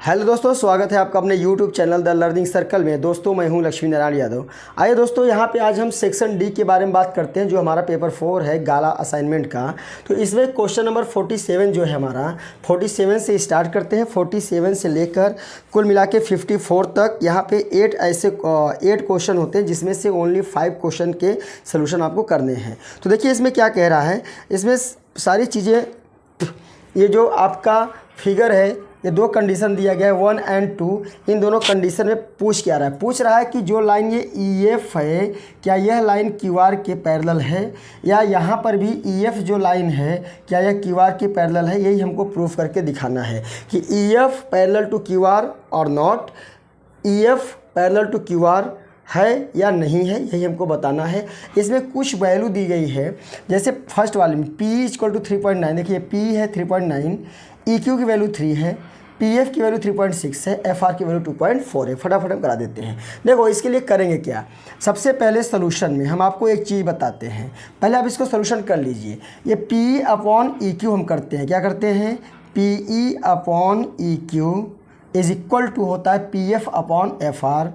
Hello दोस्तों, स्वागत है आपका अपने YouTube channel the learning circle में। दोस्तों मैं हूं लक्ष्मी नारायण यादव। आइए दोस्तों, यहां पे आज हम सेक्शन डी के बारे में बात करते हैं, जो हमारा पेपर 4 है गाला असाइनमेंट का। तो इसमें क्वेश्चन नंबर 47 जो है हमारा 47 से स्टार्ट करते हैं। 47 से लेकर कुल मिला के 54 तक यहाँ पे 8 क्वेश्चन होते हैं, जिसमें से ओनली 5 क्वेश्चन के सोल्यूशन आपको करने हैं। तो देखिए इसमें क्या कह रहा है। इसमें सारी चीज़ें, ये जो आपका फिगर है, ये दो कंडीशन दिया गया है 1 और 2। इन दोनों कंडीशन में पूछ रहा है कि जो लाइन ये EF है, क्या यह लाइन QR के पैरेलल है, या यहाँ पर भी EF जो लाइन है क्या यह QR के पैरेलल है। यही हमको प्रूफ करके दिखाना है कि EF पैरेलल टू QR और not, EF parallel to QR है या नहीं है, यही हमको बताना है। इसमें कुछ वैल्यू दी गई है, जैसे फर्स्ट वाले में P = 3.9। देखिए P है 3.9, EQ की वैल्यू 3 है, PF की वैल्यू 3.6 है, FR की वैल्यू 2.4 है। फटाफट हम करा देते हैं। देखो इसके लिए करेंगे क्या, सबसे पहले सोल्यूशन में हम आपको एक चीज़ बताते हैं। पहले आप इसको सोल्यूशन कर लीजिए। ये P/EQ हम करते हैं, क्या करते हैं, PE/EQ इज इक्वल टू होता है PF/FR।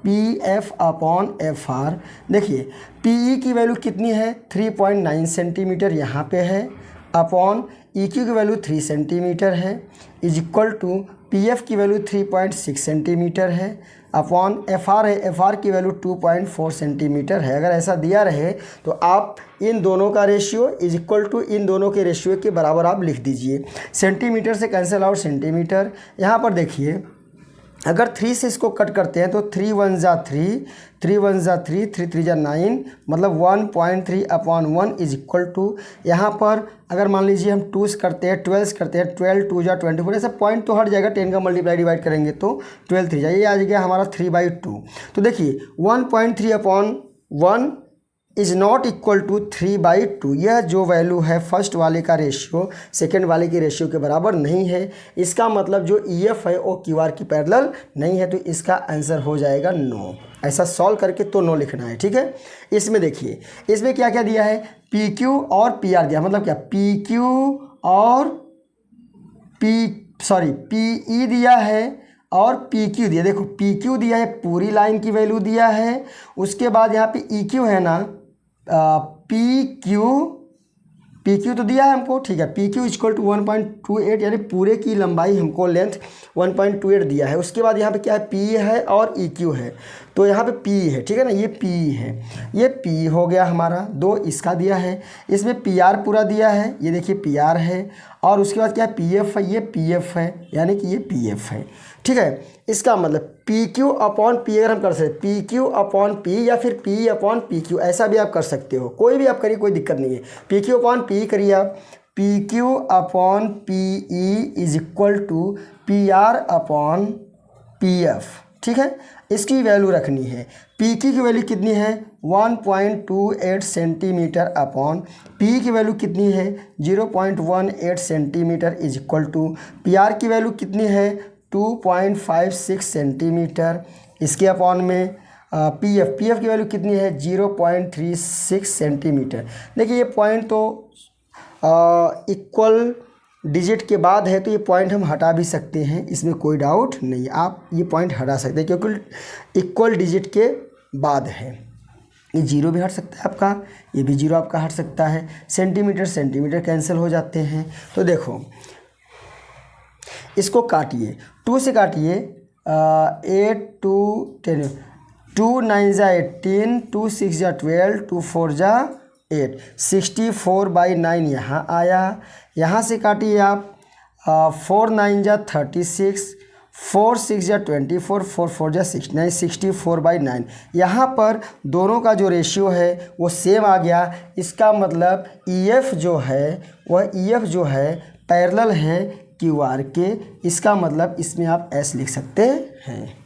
PF/FR देखिए PE की वैल्यू कितनी है 3.9 सेंटीमीटर यहाँ पे है, अपॉन EQ की वैल्यू 3 सेंटीमीटर है, इज इक्वल टू PF की वैल्यू 3.6 सेंटीमीटर है, अपॉन FR है, FR की वैल्यू 2.4 सेंटीमीटर है। अगर ऐसा दिया रहे तो आप इन दोनों का रेशियो इज इक्वल टू इन दोनों के रेशियो के बराबर आप लिख दीजिए। सेंटीमीटर से कैंसिल आउट सेंटीमीटर। यहाँ पर देखिए अगर 3 से इसको कट करते हैं तो 3 1 जा 3, 3 1 जा 3, 3 3 जा 9, मतलब 1.3/1 इज इक्वल टू, यहाँ पर अगर मान लीजिए हम 2 से करते हैं 12 से करते हैं, 12 2 जा 24, ऐसा पॉइंट तो हट जाएगा। 10 का मल्टीप्लाई डिवाइड करेंगे तो 12 3 जाइए, आ गया हमारा 3/2। तो देखिए 1.3/1 इज़ नॉट इक्वल टू 3/2। यह जो वैल्यू है फर्स्ट वाले का रेशियो सेकेंड वाले के रेशियो के बराबर नहीं है। इसका मतलब जो EF है वो QR की पैरेलल नहीं है, तो इसका आंसर हो जाएगा नो। ऐसा सॉल्व करके तो नो लिखना है, ठीक है। इसमें देखिए इसमें क्या क्या दिया है, PQ और PR दिया, मतलब क्या PQ और PE दिया है और PQ दिया। देखो PQ दिया है, पूरी लाइन की वैल्यू दिया है। उसके बाद यहाँ पे EQ है ना, PQ तो दिया है हमको, ठीक है। PQ = 1.28, यानी पूरे की लंबाई हमको लेंथ 1.28 दिया है। उसके बाद यहाँ पे क्या है, PE है और EQ है, तो यहाँ पे PE है, ठीक है ना, ये PE है, ये PE हो गया हमारा। 2 इसका दिया है। इसमें PR पूरा दिया है, ये देखिए PR है, और उसके बाद क्या है, PF है, ये PF है, यानी कि ये PF है, ठीक है। इसका मतलब PQ/P अगर हम कर सकते हैं, PQ/P या फिर PE/PQ, ऐसा भी आप कर सकते हो, कोई भी आप करिए, कोई दिक्कत नहीं है। PQ/PE करिए आप, PQ/PE is equal to PR/PF, ठीक है। इसकी वैल्यू रखनी है। PQ की वैल्यू कितनी है 1.28 सेंटीमीटर, अपॉन PE की वैल्यू कितनी है 0.18 centimetre, is equal to PR की वैल्यू कितनी है 2.56 सेंटीमीटर, इसके अपॉन में PF की वैल्यू कितनी है 0.36 सेंटीमीटर। देखिए ये पॉइंट तो इक्वल डिजिट के बाद है, तो ये पॉइंट हम हटा भी सकते हैं, इसमें कोई डाउट नहीं, आप ये पॉइंट हटा सकते हैं क्योंकि इक्वल डिजिट के बाद है। ये 0 भी हट सकता है आपका, ये भी 0 आपका हट सकता है। सेंटीमीटर कैंसिल हो जाते हैं। तो देखो इसको काटिए, 2 से काटिए, 8 2 10, 2 9 जा 18, 2 6 जा 12, 2 4 जा 8, 64/9 यहाँ आया। यहाँ से काटिए आप, 4 9 जा 36, 4 6 जा 24, 4 4 जा 69, 64/9। यहाँ पर दोनों का जो रेशियो है वो सेम आ गया। इसका मतलब EF जो है पैरेलल है QR के। इसका मतलब इसमें आप S लिख सकते हैं।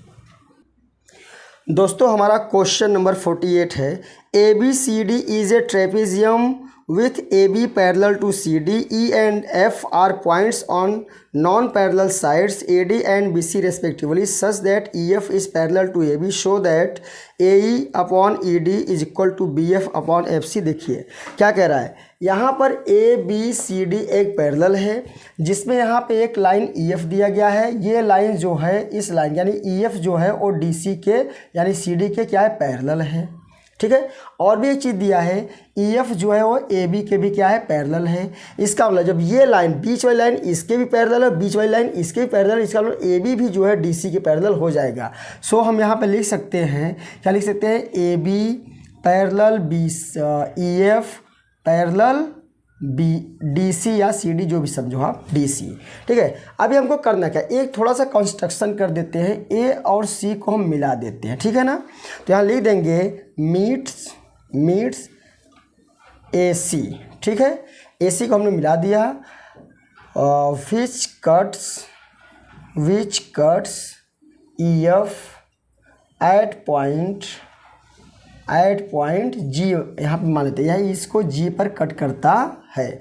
दोस्तों हमारा क्वेश्चन नंबर 48 है, ABCD is a trapezium with AB parallel to CD, E and F are points on non-parallel sides AD and BC respectively, such that EF is parallel to AB, show that AE/ED is equal to BF/FC। देखिए क्या कह रहा है, यहाँ पर A B C D एक parallel है जिसमें यहाँ पे एक लाइन ई एफ दिया गया है। ये लाइन जो है इस लाइन यानी ई एफ जो है वो डी सी के यानी सी डी के क्या है पैरेलल है। ठीक है, और भी एक चीज़ दिया है ई एफ जो है वो ए बी के भी क्या है पैरेलल है। इसका मतलब जब ये लाइन बीच वाली लाइन इसके भी पैरेलल है, बीच वाली लाइन इसके भी पैरेलल, इसका मतलब ए बी भी जो है डी सी के पैरेलल हो जाएगा। सो हम यहाँ पे लिख सकते हैं, क्या लिख सकते हैं, A B parallel B E F parallel B D C या सी डी जो भी समझो आप डी सी। ठीक है, अभी हमको करना क्या, एक थोड़ा सा कंस्ट्रक्शन कर देते हैं, ए और सी को हम मिला देते हैं। ठीक है ना, तो यहाँ लिख देंगे मीट्स ए सी। ठीक है, ए सी को हमने मिला दिया। Which cuts E F at point G, यहाँ पे मान लेते हैं यही इसको जी पर कट करता है।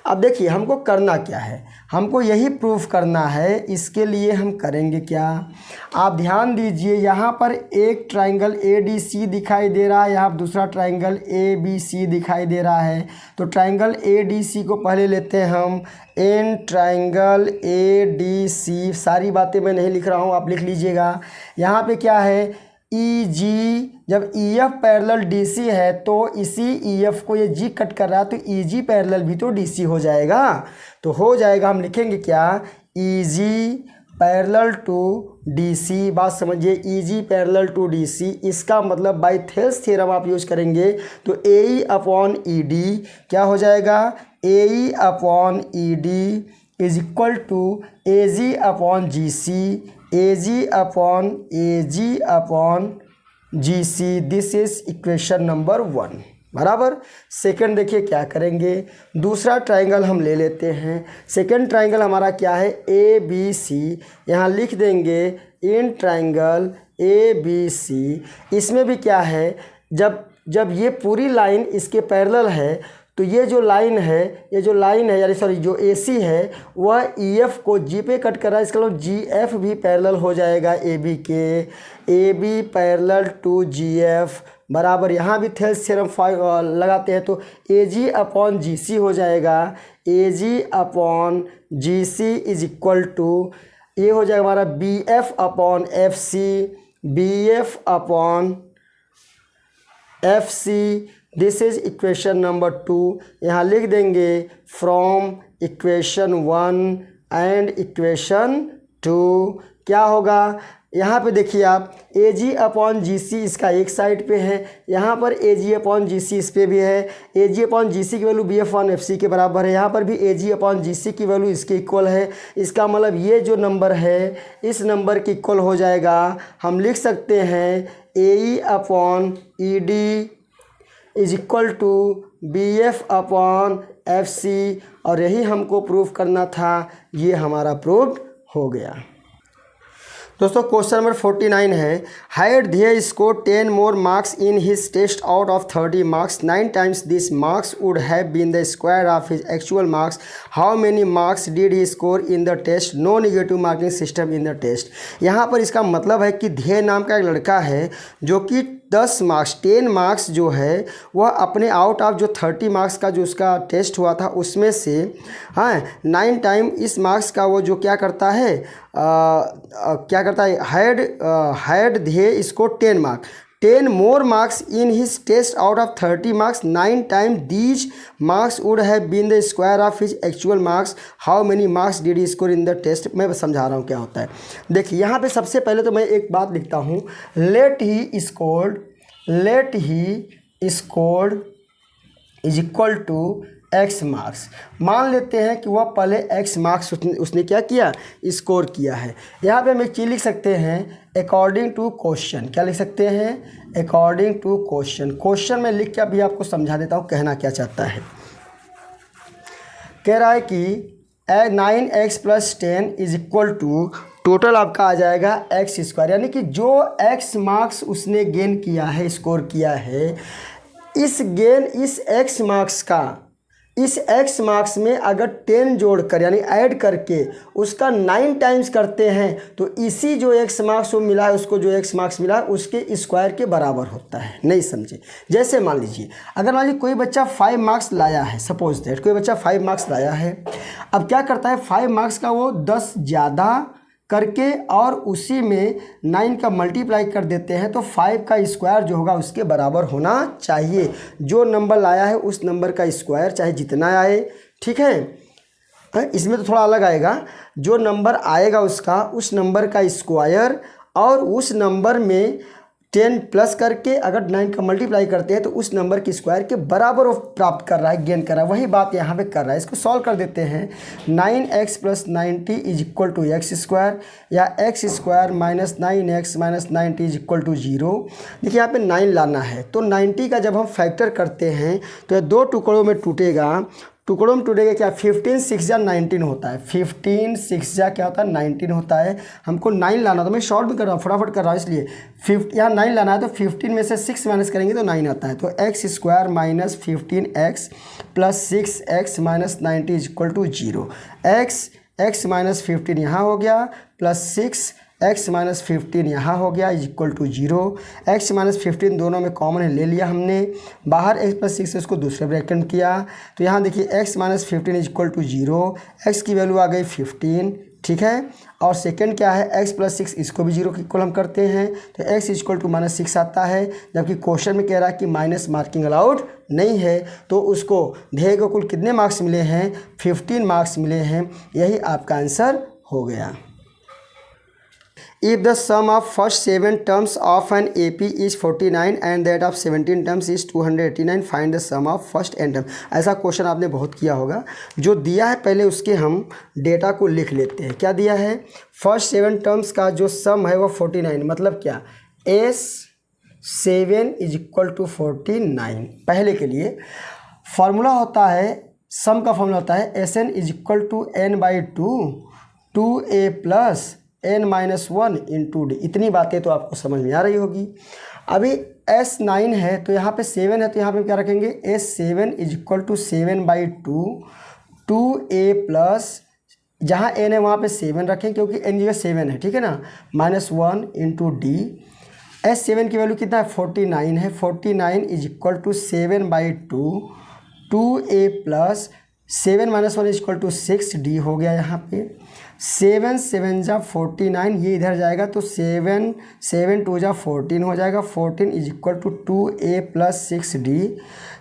अब देखिए हमको करना क्या है, हमको यही प्रूफ करना है। इसके लिए हम करेंगे क्या, आप ध्यान दीजिए, यहाँ पर एक ट्राइंगल ए डी सी दिखाई दे रहा है, यहाँ दूसरा ट्राइंगल ए बी सी दिखाई दे रहा है। तो ट्राइंगल ए डी सी को पहले लेते हैं हम, in triangle A D C, सारी बातें मैं नहीं लिख रहा हूँ, आप लिख लीजिएगा। यहाँ पे क्या है, ई जी, जब E F parallel D C है तो इसी ई एफ को ये जी कट कर रहा है तो ई जी पैरेलल भी तो डी सी हो जाएगा। तो हो जाएगा, हम लिखेंगे क्या, ई जी पैरेलल टू डी सी। बात समझिए, ई जी पैरेलल टू डी सी, इसका मतलब बाय थेल्स थ्योरम आप यूज करेंगे तो ए ई अपॉन ई डी क्या हो जाएगा, A E upon E D is equal to A G upon G C, A G upon G C. This is equation number 1 बराबर। Second देखिए क्या करेंगे, दूसरा ट्राइंगल हम ले लेते हैं। सेकंड ट्राइंगल हमारा क्या है, ए बी सी, यहाँ लिख देंगे in triangle A B C. इसमें भी क्या है, जब ये पूरी लाइन इसके पैरेलल है तो ये जो लाइन है यानी सॉरी जो ए सी है वह ई एफ को जी पे कट कर रहा है, इसका मतलब जी एफ भी पैरेलल हो जाएगा ए बी के, A B parallel to G F बराबर। यहाँ भी थेल्स थ्योरम लगाते हैं तो ए जी अपॉन जी सी हो जाएगा, A G upon G C is equal to, ये हो जाएगा हमारा B F upon F C, B F upon F C. This is equation number 2। यहाँ लिख देंगे फ्रॉम इक्वेशन 1 एंड इक्वेशन 2 क्या होगा, यहाँ पे देखिए आप ए जी अपॉन जी सी इसका एक साइड पे है, यहाँ पर ए जी अपॉन जी सी इस पे भी है। ए जी अपॉन जी सी की value B F one F C के बराबर है, यहाँ पर भी ए जी अपॉन जी सी की वैल्यू इसके इक्वल है। इसका मतलब ये जो नंबर है इस नंबर के इक्वल हो जाएगा। हम लिख सकते हैं A E upon E D is equal to B F upon F C, और यही हमको प्रूफ करना था, ये हमारा प्रूफ हो गया। दोस्तों क्वेश्चन नंबर 49 है, हैड धियर score 10 more marks in his test out of 30 marks, 9 times this marks would have been the square of his actual marks, how many marks did he score in the test, no negative marking system in the test. यहाँ पर इसका मतलब है कि ध्येय नाम का एक लड़का है जो कि 10 मार्क्स जो है वह अपने आउट ऑफ जो 30 मार्क्स का जो उसका टेस्ट हुआ था उसमें से 9 टाइम इस मार्क्स का वो जो क्या करता है हैड ध्येय score 10 marks, 10 more marks in his test out of 30 marks, 9 times these marks would have been the square of his actual marks, how many marks did he score in the test। मैं समझा रहा हूँ क्या होता है। देखिए यहाँ पे सबसे पहले तो मैं एक बात लिखता हूँ, let he scored is equal to x marks. मान लेते हैं कि वह पहले x मार्क्स उसने क्या किया, स्कोर किया है। यहाँ पे हम एक चीज़ लिख सकते हैं अकॉर्डिंग टू क्वेश्चन, क्या लिख सकते हैं, अकॉर्डिंग टू क्वेश्चन। क्वेश्चन में लिख के अभी आपको समझा देता हूँ कहना क्या चाहता है। कह रहा है कि 9x + 10 is equal to, total आपका आ जाएगा x स्क्वायर, यानी कि जो x मार्क्स उसने गेन किया है, स्कोर किया है, इस x मार्क्स का इस x मार्क्स में अगर 10 जोड़कर यानी ऐड करके उसका 9 टाइम्स करते हैं तो इसी जो x मार्क्स वो मिला है उसको जो x मार्क्स मिला है उसके स्क्वायर के बराबर होता है। नहीं समझे? जैसे मान लीजिए अगर मान लीजिए कोई बच्चा 5 मार्क्स लाया है, सपोज दैट कोई बच्चा 5 मार्क्स लाया है। अब क्या करता है, 5 मार्क्स का वो 10 ज़्यादा करके और उसी में 9 का मल्टीप्लाई कर देते हैं, तो 5 का स्क्वायर जो होगा उसके बराबर होना चाहिए। जो नंबर लाया है उस नंबर का स्क्वायर चाहे जितना आए, ठीक है। इसमें तो थोड़ा अलग आएगा, जो नंबर आएगा उसका उस नंबर का स्क्वायर और उस नंबर में 10 प्लस करके अगर 9 का मल्टीप्लाई करते हैं तो उस नंबर की स्क्वायर के बराबर वो प्राप्त कर रहा है, गेन कर रहा है। वही बात यहाँ पे कर रहा है। इसको सॉल्व कर देते हैं। 9x + 90 = x स्क्वायर या x square minus 9x minus 90 = 0। देखिए यहाँ पे 9 लाना है तो 90 का जब हम फैक्टर करते हैं तो 2 टुकड़ों में टूटेगा। टुकड़ों में टूटेगा क्या, 15 6 जा 19 होता है। 15 6 जा क्या होता है, 19 होता है। हमको 9 लाना, तो मैं शॉर्ट भी कर रहा हूँ, फटाफट कर रहा हूँ, इसलिए यहाँ 9 लाना है तो 15 में से 6 माइनस करेंगे तो 9 आता है। तो x square minus 15x plus 6x minus 90 = 0। x minus 15 यहाँ हो गया प्लस 6x माइनस 15 यहाँ हो गया = 0। x माइनस 15 दोनों में कॉमन है, ले लिया हमने। बाहर x + 6 उसको दूसरे ब्रैकेट में किया तो यहाँ देखिए x माइनस 15 = 0। x की वैल्यू आ गई 15, ठीक है। और सेकंड क्या है, x + 6 इसको भी 0 की इक्वल हम करते हैं तो x = -6 आता है। जबकि क्वेश्चन में कह रहा है कि माइनस मार्किंग अलाउड नहीं है, तो उसको ध्येय को कुल कितने मार्क्स मिले हैं, 15 मार्क्स मिले हैं। यही आपका आंसर हो गया। If the sum of first 7 terms of an AP is 49 and that of 17 terms is 289, find the sum of first n term। ऐसा क्वेश्चन आपने बहुत किया होगा। जो दिया है पहले उसके हम डेटा को लिख लेते हैं। क्या दिया है, फर्स्ट 7 टर्म्स का जो सम है वो 49, मतलब क्या, S7 = 49। पहले के लिए फार्मूला होता है, सम का फार्मूला होता है SN = n/2 2a + n-1 × d। इतनी बातें तो आपको समझ में आ रही होगी। अभी S9 है तो यहाँ पे 7 है तो यहाँ पे क्या रखेंगे, S7 = 7/2 2a + जहाँ n है वहाँ पे 7 रखें क्योंकि n जगह 7 है, ठीक है ना, -1 × d। S7 की वैल्यू कितना है, 49 है। 49 = 7/2 2a + 7 - 1 = 6 d हो गया। यहाँ पे 7 7 जा 49, ये इधर जाएगा तो 7 7 2 जा 14 हो जाएगा। 14 = 2a + 6d।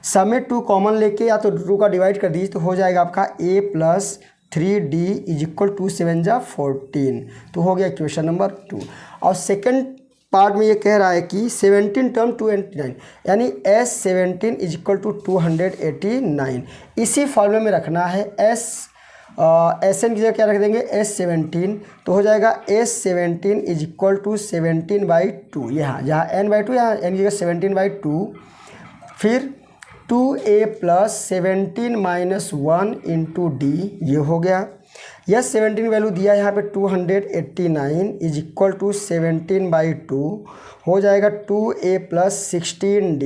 सब में 2 कॉमन लेके या तो 2 का डिवाइड कर दीजिए तो हो जाएगा आपका a + 3d = 2 7 जा 14। तो हो गया इक्वेशन नंबर 2। और सेकंड पार्ट में ये कह रहा है कि 17 टर्म 289 यानी S17 = 289। इसी फॉर्मूले में रखना है। SN की जगह क्या रख देंगे, S17, तो हो जाएगा S17 = 17/2। यहाँ जहाँ n/2 यहाँ n की जगह 17/2, फिर 2a + 17 - 1 × d, ये हो गया। यस 17 वैल्यू दिया यहाँ पे 289 = 17/2 हो जाएगा 2a + 16d,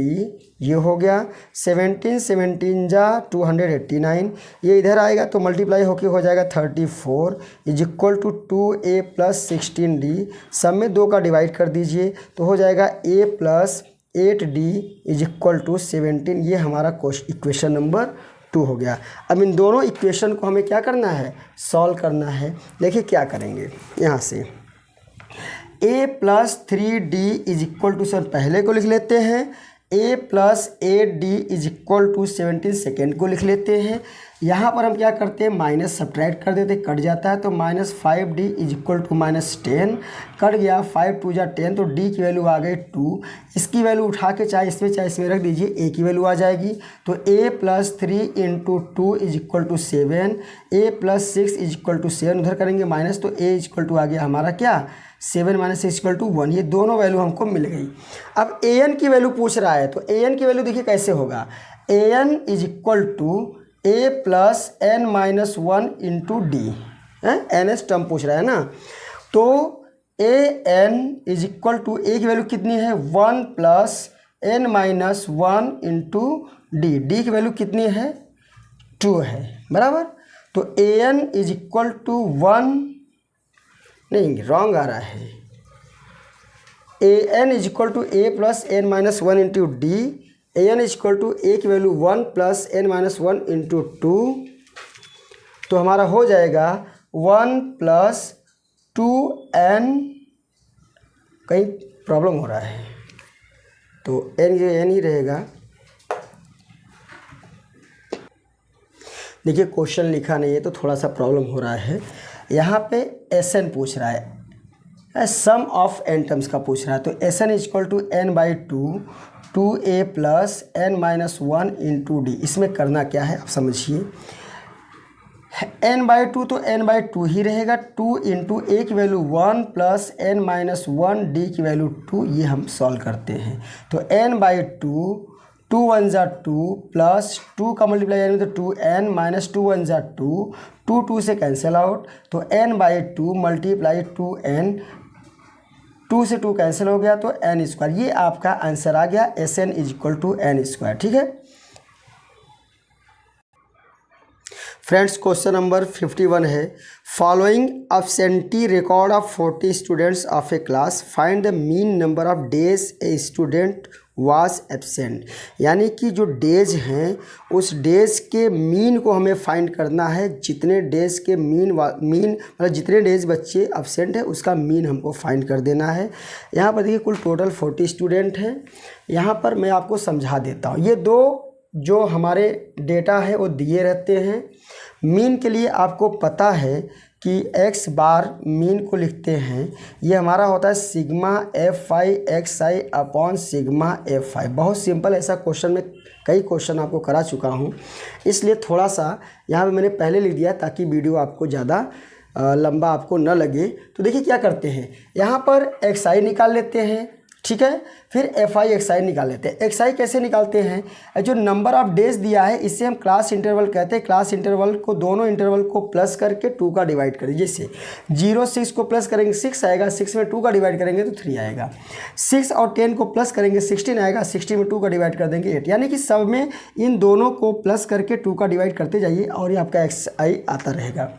ये हो गया। 17 17 जा 289, ये इधर आएगा तो मल्टीप्लाई होके हो जाएगा 34 = 2a + 16d। सब में 2 का डिवाइड कर दीजिए तो हो जाएगा a + 8d = 17। ये हमारा इक्वेशन नंबर 2 हो गया। अब इन दोनों इक्वेशन को हमें क्या करना है, सॉल्व करना है। देखिए क्या करेंगे, यहाँ से a + 3d = सर पहले को लिख लेते हैं, a + 8d = 17 सेकेंड को लिख लेते हैं। यहाँ पर हम क्या करते हैं, माइनस सब्ट्रैक्ट कर देते, कट जाता है तो -5d = -10 कट गया। 5 2 जा 10 तो d की वैल्यू आ गई 2। इसकी वैल्यू उठा के चाहे इसमें रख दीजिए, a की वैल्यू आ जाएगी। तो a + 3 × 2 = 7, a + 6 = 7 उधर करेंगे माइनस तो a = आ गया हमारा क्या, 7 - 6 = 1। ये दोनों वैल्यू हमको मिल गई। अब an की वैल्यू पूछ रहा है तो an की वैल्यू देखिए कैसे होगा, an = a + n-1 × d, ns term पूछ रहा है ना। तो an = a की वैल्यू कितनी है, 1 + n-1 × d। d की वैल्यू कितनी है, 2 है, बराबर। तो an इज इक्वल टू 1, नहीं रॉन्ग आ रहा है, an is equal to a plus n minus 1 into D, an is equal to a की value 1 plus n minus 1 into 2, तो हमारा हो जाएगा 1 प्लस 2n, कहीं प्रॉब्लम हो रहा है तो n ही रहेगा। देखिए क्वेश्चन लिखा नहीं है तो थोड़ा सा प्रॉब्लम हो रहा है। यहाँ पे Sn पूछ रहा है, सम ऑफ n टर्म्स का पूछ रहा है, तो Sn is equal to n by 2a plus n minus 1 into D. इसमें करना क्या है आप समझिए, n बाई 2 तो n बाई 2 ही रहेगा, 2 इंटू a की value 1 plus n minus 1 D की वैल्यू 2, ये हम सॉल्व करते हैं। तो n बाई 2, 2 1 ज़ा 2 प्लस 2 का मल्टीप्लाई यानी तो 2n माइनस 2 1 ज़ा 2, 2 2 से कैंसिल आउट, तो n बाई 2 मल्टीप्लाई 2n, 2 से 2 कैंसिल हो गया तो n स्क्वायर, ये आपका आंसर आ गया Sn is equal to n square. ठीक है फ्रेंड्स, क्वेश्चन नंबर 51 है, following absentee record of 40 students of a class, find the mean number of days a student was absent. यानी कि जो डेज हैं उस डेज के मीन को हमें फाइंड करना है, जितने डेज के मीन मतलब जितने डेज बच्चे एब्सेंट है उसका मीन हमको फाइंड कर देना है। यहाँ पर देखिए कुल टोटल 40 स्टूडेंट हैं। यहाँ पर मैं आपको समझा देता हूँ, ये दो जो हमारे डेटा है वो दिए रहते हैं। मीन के लिए आपको पता है कि x बार मीन को लिखते हैं, ये हमारा होता है sigma fi xi upon sigma fi। बहुत सिंपल, ऐसा क्वेश्चन में कई क्वेश्चन आपको करा चुका हूँ, इसलिए थोड़ा सा यहाँ पे मैंने पहले लिख दिया ताकि वीडियो आपको ज़्यादा लंबा आपको न लगे। तो देखिए क्या करते हैं, यहाँ पर xi निकाल लेते हैं, ठीक है, फिर fi xi निकाल लेते हैं। xi कैसे निकालते हैं, जो नंबर ऑफ डेज दिया है इससे हम क्लास इंटरवल कहते हैं। क्लास इंटरवल को दोनों इंटरवल को प्लस करके 2 का डिवाइड करें, जैसे 0 6 को प्लस करेंगे 6 आएगा, 6 में 2 का डिवाइड करेंगे तो 3 आएगा, 6 और 10 को प्लस करेंगे 16 आएगा, 16 में 2 का डिवाइड कर देंगे 8। यानी कि सब में इन दोनों को प्लस करके 2 का डिवाइड करते जाइए और ये आपका xi आता रहेगा।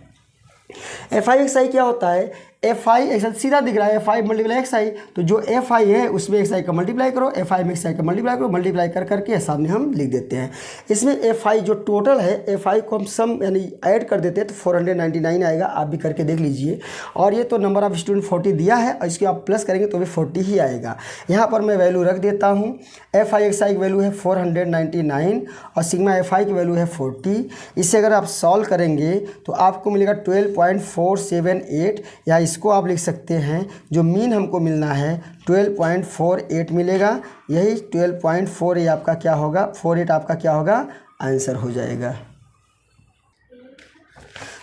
fi xi क्या होता है, fi xi सीधा दिख रहा है, fi मल्टीप्लाई xi, तो जो fi है उसमें xi का मल्टीप्लाई करो, fi में xi का मल्टीप्लाई करो, मल्टीप्लाई कर करके सामने हम लिख देते हैं। इसमें fi जो टोटल है fi को हम सम यानी ऐड कर देते हैं तो 499 आएगा, आप भी करके देख लीजिए। और ये तो नंबर ऑफ स्टूडेंट 40 दिया है और इसके आप प्लस करेंगे तो भी 40 ही आएगा। यहाँ पर मैं वैल्यू रख देता हूँ, fi xi की वैल्यू है 499 और सिग्मा fi की वैल्यू है 40। इससे अगर आप सॉल्व करेंगे तो आपको मिलेगा 12.478, या इसको आप लिख सकते हैं जो मीन हमको मिलना है 12.48 मिलेगा। यही 12.4 ये आपका क्या होगा, 48 आपका क्या होगा, आंसर हो जाएगा।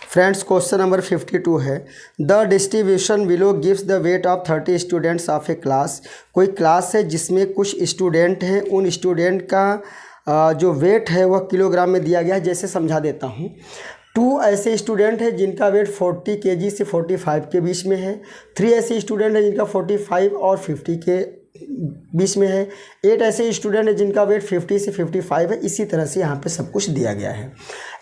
फ्रेंड्स, क्वेश्चन नंबर 52 है, the distribution below gives the weight of 30 students of a class. कोई क्लास है जिसमें कुछ स्टूडेंट हैं, उन स्टूडेंट का जो वेट है वह किलोग्राम में दिया गया है। जैसे समझा देता हूँ, 2 ऐसे स्टूडेंट हैं जिनका वेट 40 kg से 45 के बीच में है, 3 ऐसे स्टूडेंट हैं जिनका 45 और 50 के बीच में है, 8 ऐसे स्टूडेंट हैं जिनका वेट 50 से 55 है। इसी तरह से यहाँ पे सब कुछ दिया गया है।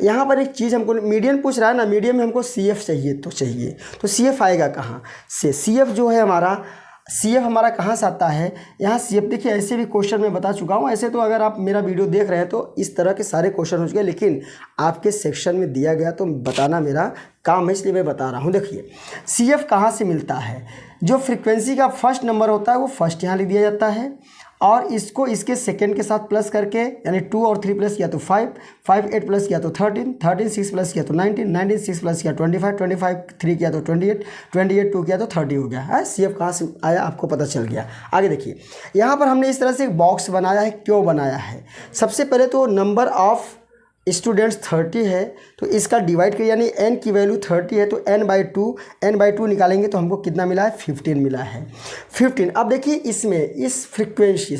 यहाँ पर एक चीज़ हमको मीडियन पूछ रहा है ना, मीडियन में हमको CF चाहिए, तो CF आएगा कहाँ से, CF जो है हमारा, CF हमारा कहाँ से आता है, यहाँ CF देखिए ऐसे भी क्वेश्चन मैं बता चुका हूँ। ऐसे तो अगर आप मेरा वीडियो देख रहे हैं तो इस तरह के सारे क्वेश्चन हो चुके हैं, लेकिन आपके सेक्शन में दिया गया तो बताना मेरा काम है, इसलिए मैं बता रहा हूँ। देखिए CF कहाँ से मिलता है, जो फ्रीक्वेंसी का फर्स्ट नंबर होता है वो फर्स्ट यहाँ लिख दिया जाता है और इसको इसके सेकंड के साथ प्लस करके यानी 2 और 3 प्लस किया तो 5, 5 8 प्लस किया तो 13, 13 6 प्लस किया तो 19, 19 6 प्लस किया 25, 25 3 किया तो 28, 28 2 किया तो 30 हो गया है। CF कहाँ से आया आपको पता चल गया। आगे देखिए, यहाँ पर हमने इस तरह से एक बॉक्स बनाया है। क्यों बनाया है, सबसे पहले तो नंबर ऑफ स्टूडेंट्स 30 है तो इसका डिवाइड करिए, यानी n की वैल्यू 30 है तो n बाई 2 निकालेंगे तो हमको कितना मिला है, 15 मिला है, 15। अब देखिए इसमें इस फ्रीक्वेंसी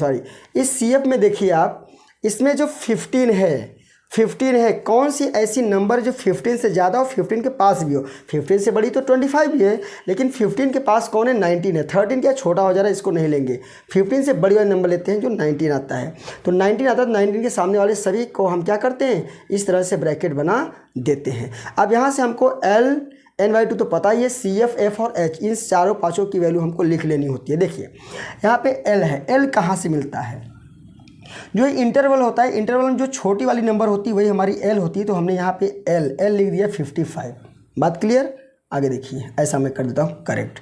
इस CF में देखिए आप, इसमें जो 15 है, 15 है। कौन सी ऐसी नंबर जो 15 से ज़्यादा हो, 15 के पास भी हो। 15 से बड़ी तो 25 भी है, लेकिन 15 के पास कौन है, 19 है। 13 क्या छोटा हो जा रहा है, इसको नहीं लेंगे। 15 से बड़ी वाले नंबर लेते हैं जो 19 आता है। तो 19 आता है तो 19 के सामने वाले सभी को हम क्या करते हैं, इस तरह से ब्रैकेट बना देते हैं। अब यहाँ से हमको L N/2 तो पता ही है, CF F और H इन चारों पाँचों की वैल्यू हमको लिख लेनी होती है। देखिए यहाँ पे L है, L कहाँ से मिलता है, जो इंटरवल होता है, इंटरवल में जो छोटी वाली नंबर होती है वही हमारी L होती है। तो हमने यहाँ पे L लिख दिया 55। बात क्लियर। आगे देखिए, ऐसा मैं कर देता हूँ करेक्ट।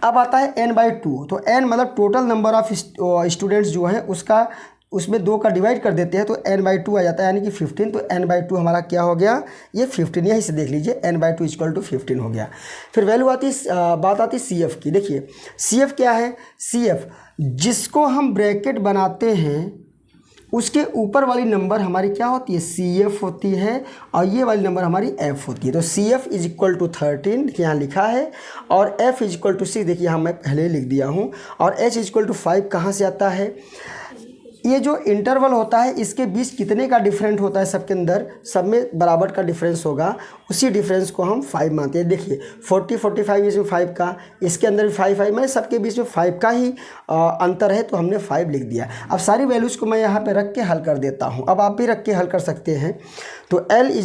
अब आता है N/2। तो N मतलब टोटल नंबर ऑफ स्टूडेंट्स जो हैं उसका, उसमें 2 का डिवाइड कर देते हैं तो N/2 आ जाता है, यानी कि 15। तो N/2 हमारा क्या हो गया, ये 15। यहीं से देख लीजिए N/2 = 15 हो गया। फिर वैल्यू आती बात आती CF की। देखिए CF क्या है, CF जिसको हम ब्रैकेट बनाते हैं उसके ऊपर वाली नंबर हमारी क्या होती है, CF होती है, और ये वाली नंबर हमारी F होती है। तो CF = 13 यहाँ लिखा है, और F = 6 देखिए यहाँ मैं पहले ही लिख दिया हूँ, और H = 5 कहाँ से आता है, ये जो इंटरवल होता है इसके बीच कितने का डिफरेंट होता है, सबके अंदर सब में बराबर का डिफरेंस होगा, उसी डिफरेंस को हम 5 मानते हैं। देखिए 40 45 इसमें 5 का, इसके अंदर भी 5 मैंने सबके बीच में 5 का ही अंतर है, तो हमने 5 लिख दिया। अब सारी वैल्यूज़ को मैं यहाँ पे रख के हल कर देता हूँ। अब आप भी रख के हल कर सकते हैं। तो L =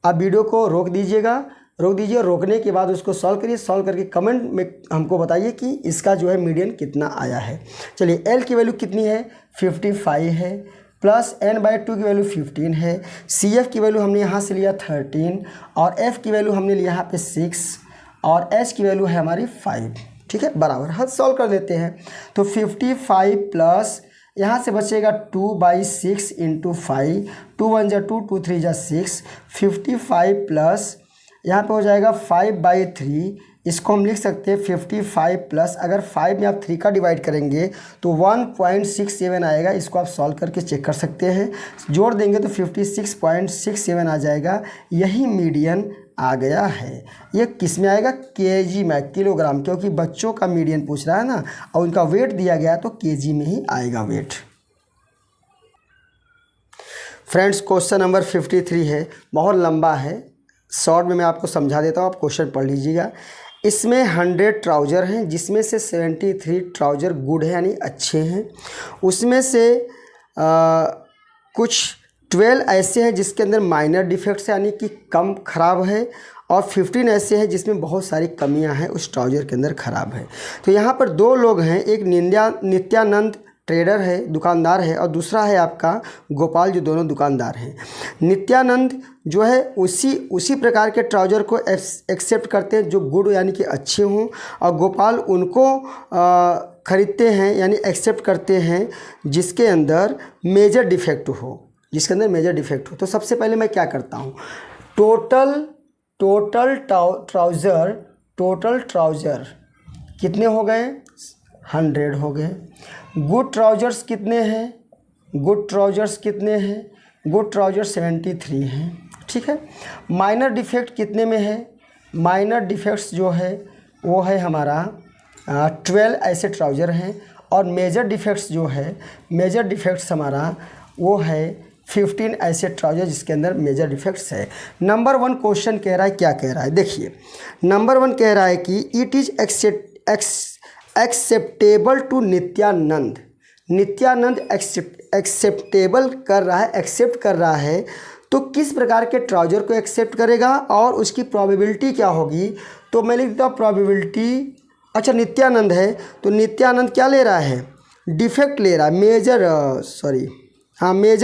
आप वीडियो को रोक दीजिएगा, रोकने के बाद उसको सॉल्व करिए। सॉल्व करके कमेंट में हमको बताइए कि इसका जो है मीडियन कितना आया है। चलिए L की वैल्यू कितनी है, 55 है, प्लस N/2 की वैल्यू 15 है, CF की वैल्यू हमने यहाँ से लिया 13, और F की वैल्यू हमने लिया यहाँ पे 6, और H की वैल्यू है हमारी 5। ठीक है, बराबर। हद सॉल्व कर देते हैं। तो 55 प्लस यहाँ से बचेगा 2/6 × 5, 2 1 = 2, 2 3 = 6, 55 प्लस यहाँ पे हो जाएगा 5/3। इसको हम लिख सकते हैं 55 प्लस, अगर 5 में आप 3 का डिवाइड करेंगे तो 1.67 आएगा। इसको आप सॉल्व करके चेक कर सकते हैं, जोड़ देंगे तो 56.67 आ जाएगा। यही मीडियन आ गया है। ये किस में आएगा, केजी में, किलोग्राम, क्योंकि बच्चों का मीडियन पूछ रहा है ना, और उनका वेट दिया गया तो केजी में ही आएगा वेट। फ्रेंड्स क्वेश्चन नंबर 53 है, बहुत लंबा है, शॉर्ट में मैं आपको समझा देता हूँ, आप क्वेश्चन पढ़ लीजिएगा। इसमें 100 ट्राउज़र हैं, जिसमें से 73 ट्राउज़र गुड है यानी अच्छे हैं। उसमें से कुछ 12 ऐसे हैं जिसके अंदर माइनर डिफेक्ट्स यानी कि कम ख़राब है, और 15 ऐसे हैं जिसमें बहुत सारी कमियां हैं, उस ट्राउज़र के अंदर ख़राब है। तो यहाँ पर 2 लोग हैं, एक नित्यानंद ट्रेडर है, दुकानदार है, और दूसरा है आपका गोपाल, जो दोनों दुकानदार हैं। नित्यानंद जो है उसी प्रकार के ट्राउज़र को एक्सेप्ट करते हैं जो गुड यानी कि अच्छे हों, और गोपाल उनको ख़रीदते हैं यानी एक्सेप्ट करते हैं जिसके अंदर मेजर डिफेक्ट हो, तो सबसे पहले मैं क्या करता हूँ, टोटल ट्राउज़र कितने हो गए, 100 हो गए। गुड ट्राउज़र्स कितने हैं, गुड ट्राउज़र्स 73 हैं। ठीक है। माइनर डिफेक्ट कितने में है, माइनर डिफेक्ट्स जो है वो है हमारा 12 ऐसे ट्राउज़र हैं, और मेजर डिफेक्ट्स जो है, मेजर डिफेक्ट्स हमारा वो है 15 ऐसे ट्राउज़र जिसके अंदर मेजर डिफेक्ट्स है। नंबर 1 क्वेश्चन कह रहा है, क्या कह रहा है, देखिए नंबर 1 कह रहा है कि it is acceptable to Nityanand acceptable कर रहा है, एक्सेप्ट कर रहा है, तो किस प्रकार के ट्राउज़र को एक्सेप्ट करेगा और उसकी प्रोबेबिलिटी क्या होगी। तो मैं लिख देता हूँ प्रोबेबिलिटी। अच्छा नित्यानंद है, तो नित्यानंद क्या ले रहा है, डिफेक्ट ले रहा है, मेजर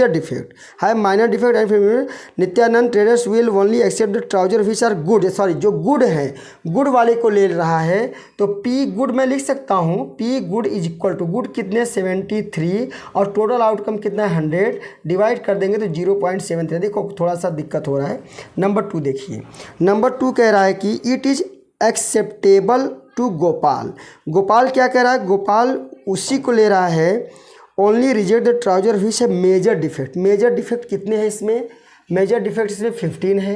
डिफेक्ट है, minor defect and Nityanand traders will only accept the trouser which are good, जो गुड हैं, गुड वाले को ले रहा है। तो P गुड मैं लिख सकता हूँ, P गुड = गुड कितने 73, और टोटल आउटकम कितना है 100, डिवाइड कर देंगे तो 0.73। देखो थोड़ा सा दिक्कत हो रहा है। नंबर 2 देखिए, नंबर 2 कह रहा है कि it is acceptable to Gopal क्या कह रहा है, गोपाल उसी को ले रहा है, ओनली रिजेक्ट द ट्राउज़र विच है मेजर डिफेक्ट कितने हैं इसमें, मेजर डिफेक्ट इसमें 15 है,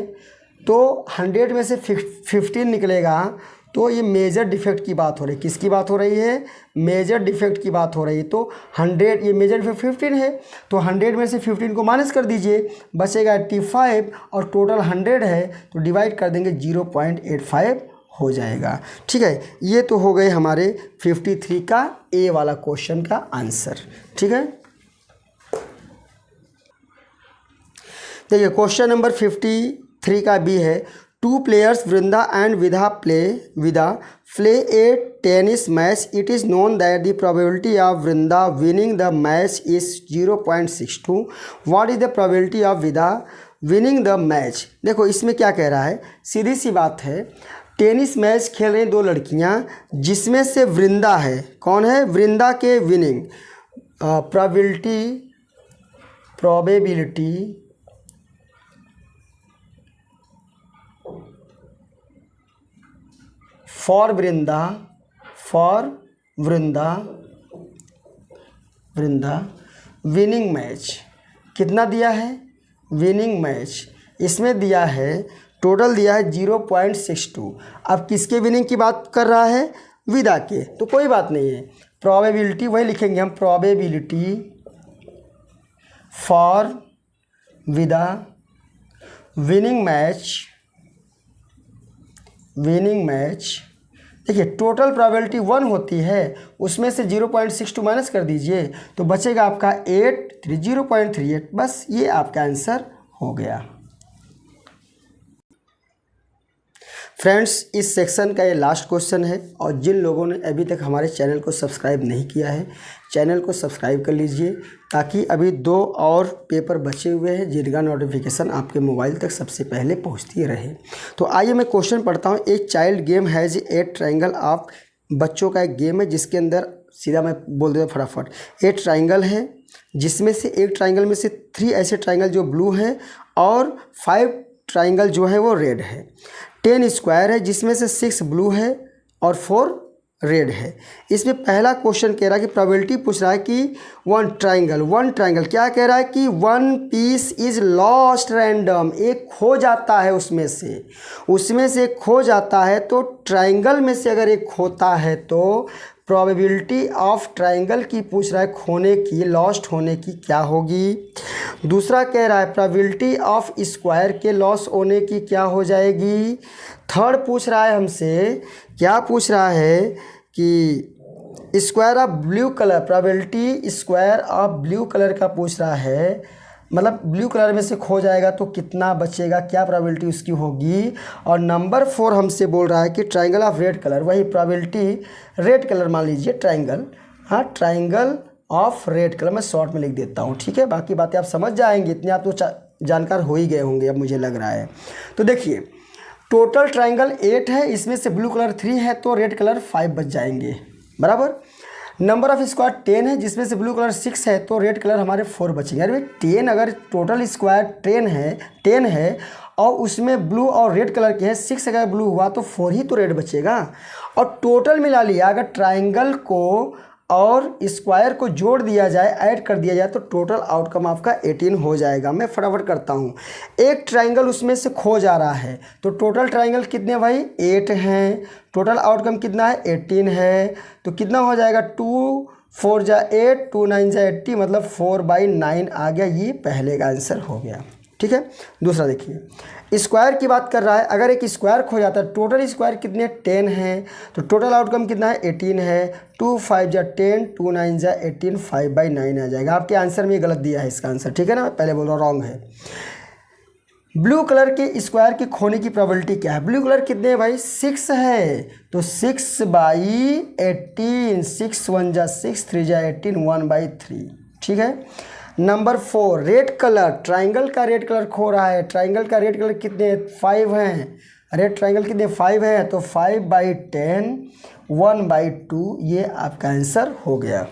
तो 100 में से 15 निकलेगा तो ये मेजर डिफेक्ट की बात हो रही है। किसकी बात हो रही है? मेजर डिफेक्ट की बात हो रही है। तो 100, ये मेजर डिफेक्ट 15 है, तो 100 में से 15 को माइनस कर दीजिए, बचेगा 85, और टोटल 100 है तो डिवाइड कर देंगे 0.85 हो जाएगा। ठीक है, ये तो हो गए हमारे 53 का ए वाला क्वेश्चन का आंसर। ठीक है, देखिए क्वेश्चन नंबर 53 का बी है, 2 players Vrinda and Vidha play a tennis match. It is known that the probability of Vrinda winning the match is 0.62. What is the probability of Vidha winning the match? देखो इसमें क्या कह रहा है, सीधी सी बात है, टेनिस मैच खेल रही 2 लड़कियां, जिसमें से वृंदा है, कौन है? वृंदा के winning probability for Vrinda winning match कितना दिया है? विनिंग मैच इसमें दिया है, टोटल दिया है 0.62। अब किसके विनिंग की बात कर रहा है? विदा के, तो कोई बात नहीं है, प्रोबेबिलिटी वही लिखेंगे हम, प्रोबेबिलिटी फॉर विदा विनिंग मैच। देखिए टोटल प्रोबेबिलिटी 1 होती है, उसमें से 0.62 माइनस कर दीजिए तो बचेगा आपका 0.38। बस ये आपका आंसर हो गया। फ्रेंड्स, इस सेक्शन का ये लास्ट क्वेश्चन है, और जिन लोगों ने अभी तक हमारे चैनल को सब्सक्राइब नहीं किया है, चैनल को सब्सक्राइब कर लीजिए, ताकि अभी 2 और पेपर बचे हुए हैं जिनका नोटिफिकेशन आपके मोबाइल तक सबसे पहले पहुंचती रहे। तो आइए मैं क्वेश्चन पढ़ता हूं। एक child game has a triangle of, बच्चों का एक गेम है जिसके अंदर, सीधा मैं बोल देता फटाफट, 8 ट्रायंगल है, जिसमें से एक ट्रायंगल में से 3 ऐसे ट्रायंगल जो ब्लू है और 5 ट्रायंगल जो है वो रेड है। 10 स्क्वायर है, जिसमें से 6 ब्लू है और 4 रेड है। इसमें पहला क्वेश्चन कह रहा है कि प्रोबेबिलिटी पूछ रहा है कि वन ट्रायंगल क्या कह रहा है कि 1 पीस इज लॉस्ट रैंडम, एक खो जाता है, उसमें से खो जाता है। तो ट्रायंगल में से अगर एक खोता है तो प्रोबेबिलिटी ऑफ ट्रायंगल की पूछ रहा है, खोने की, लॉस्ट होने की क्या होगी। दूसरा कह रहा है प्रोबेबिलिटी ऑफ स्क्वायर के लॉस होने की क्या हो जाएगी। थर्ड पूछ रहा है हमसे, क्या पूछ रहा है कि square of blue colour, probability square of blue colour का पूछ रहा है, मतलब ब्लू कलर में से खो जाएगा तो कितना बचेगा, क्या प्रोबेबिलिटी उसकी होगी। और नंबर 4 हमसे बोल रहा है कि ट्रायंगल ऑफ रेड कलर, वही प्रोबेबिलिटी रेड कलर मान लीजिए ट्रायंगल, हाँ ट्रायंगल ऑफ रेड कलर, मैं शॉर्ट में लिख देता हूँ। ठीक है, बाकी बातें आप समझ जाएंगे, इतने आप तो जानकार हो ही गए होंगे अब मुझे लग रहा है। तो देखिए टोटल ट्रायंगल 8 है, इसमें से ब्लू कलर 3 है तो रेड कलर 5 बच जाएंगे, बराबर। नंबर ऑफ स्क्वायर 10 है, जिसमें से ब्लू कलर 6 है तो रेड कलर हमारे 4 बचेंगे। अरे 10, अगर टोटल स्क्वायर 10 है और उसमें ब्लू और रेड कलर के हैं, 6 अगर ब्लू हुआ तो 4 ही तो रेड बचेगा। और टोटल मिला लिया, अगर ट्रायंगल को और स्क्वायर को जोड़ दिया जाए, ऐड कर दिया जाए, तो टोटल आउटकम आपका 18 हो जाएगा। मैं फटाफट करता हूँ, एक ट्रायंगल उसमें से खो जा रहा है तो टोटल ट्रायंगल कितने भाई 8 हैं, टोटल आउटकम कितना है 18 है, तो कितना हो जाएगा 2 4 जा 8, 2 9 जा 80, मतलब 4/9 आ गया। ये पहले का आंसर हो गया। ठीक है, दूसरा देखिए स्क्वायर की बात कर रहा है, अगर एक स्क्वायर खो जाता है, टोटल स्क्वायर कितने 10 हैं, तो टोटल आउटकम कितना है 18 है। 2 5 जा 10, 2 9 जा 18, 5/9 आ जाएगा। आपके आंसर में ये गलत दिया है इसका आंसर, ठीक है ना, मैं पहले बोल रहा हूँ रॉन्ग है। ब्लू कलर के स्क्वायर की खोने की प्रोबेबिलिटी क्या है, ब्लू कलर कितने हैं भाई 6 है, तो 6/18, 6 1 जा 6, 3 जा 18, 1/3। ठीक है, नंबर 4 रेड कलर, ट्रायंगल का रेड कलर खो रहा है, ट्रायंगल का रेड कलर कितने 5 हैं, रेड ट्रायंगल कितने 5 है, तो 5/10, 1/2, ये आपका आंसर हो गया।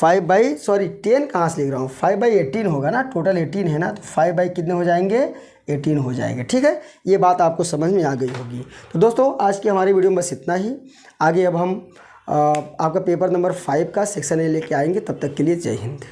10 कहाँ से लिख रहा हूँ, 5/18 होगा ना, टोटल 18 है ना, तो 5 कितने हो जाएंगे 18 हो जाएंगे। ठीक है, ये बात आपको समझ में आ गई होगी। तो दोस्तों आज की हमारी वीडियो में बस इतना ही। आगे अब हम आपका पेपर नंबर 5 का सेक्शन ए लेके आएंगे। तब तक के लिए जय हिंद।